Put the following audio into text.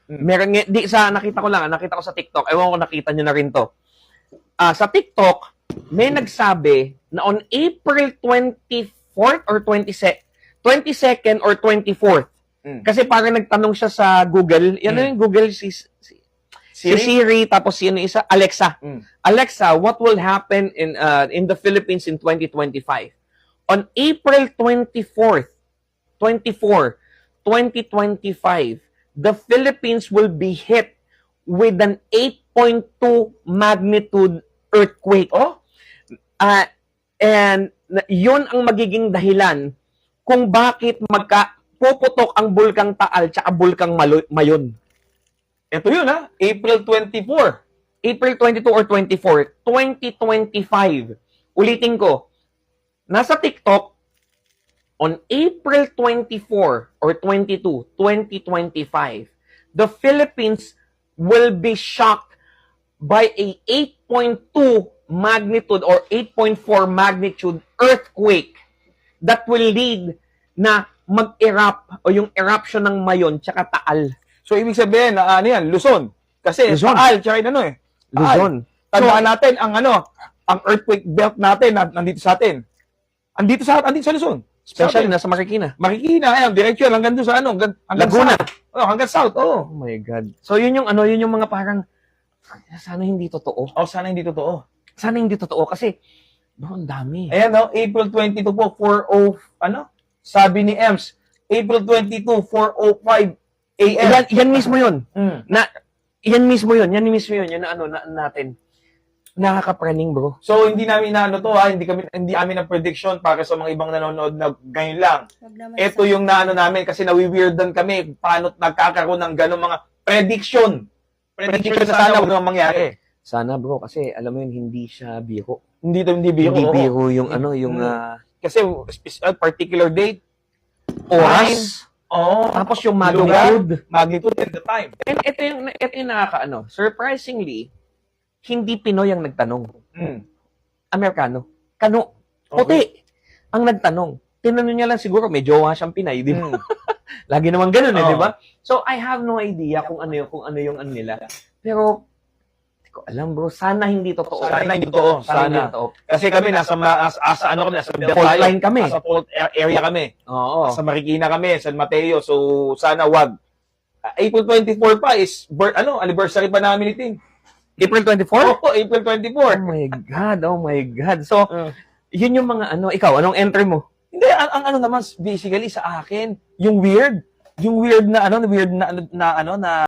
Meron nakita ko lang, nakita ko sa TikTok. Ewan ko nakita niyo na rin to. Sa TikTok, may nagsabi na on April 24th or 22nd or 24th. Kasi parang nagtanong siya sa Google. Yan yung Google, si Siri, tapos yun yung isa, Alexa. Alexa, what will happen in the Philippines in 2025? On April 24th, 2025, the Philippines will be hit with an 8.2 magnitude earthquake. And yun ang magiging dahilan kung bakit puputok ang Bulkang Taal tsaka Bulkang Mayon. Ito yun, ha? April 24. April 22 or 24, 2025. Ulitin ko, nasa TikTok, on April 24 or 22, 2025, the Philippines will be shocked by a 8.2 magnitude or 8.4 magnitude earthquake that will lead na mag-erupt o yung eruption ng Mayon tsaka Taal. So, ibig sabihin, ano yan, Luzon. Kasi Luzon. Taal, tsaka ano eh. Luzon. Tandaan natin ang earthquake belt natin nandito sa atin. Andito sa Luzon. Especially nasa Marikina. Marikina, ayun, direct yun, hanggang doon sa hanggang Laguna. South. Hanggang south, Oh my God. So, yun yung mga parang, sana hindi totoo. Sana hindi totoo. Sana hindi totoo kasi, ang dami. Ayan, April 22 po, 4:00, sabi ni Ems, April 22, 4:05 a.m. Yan mismo yun. Yan mismo yun na natin. Nakakapraning, bro. So, hindi namin hindi amin na prediction para sa mga ibang nanonood na ngayon lang. Ito yung namin kasi nawi-weirdan kami paano nagkakaroon ng ganong mga prediction. Prediction sa sana huwag naman mangyari. Sana, bro, kasi alam mo yun, hindi siya biro. Hindi biro. Hindi biro yung kasi particular date, oras, tapos yung magnitude and the time. And ito yung nakakaano. Surprisingly, hindi Pinoy ang nagtanong. Amerikano. Puti ang nagtanong. Tinanong niya lang siguro, may jowa siyang Pinay, di ba? Lagi naman ganun di ba? So, I have no idea kung ano yung nila. Pero, hindi ko alam, bro. Sana hindi totoo. Sana hindi totoo. Kasi kami, nasa fault line kami. Nasa fault area kami. Oo. Sa Marikina kami, San Mateo. So, sana wag. April 24 pa is, anniversary pa namin ni Ting. April 24? Oo, April 24. Oh my God. So, yun yung mga ikaw, anong entry mo? Hindi, ang naman, basically sa akin, yung weird na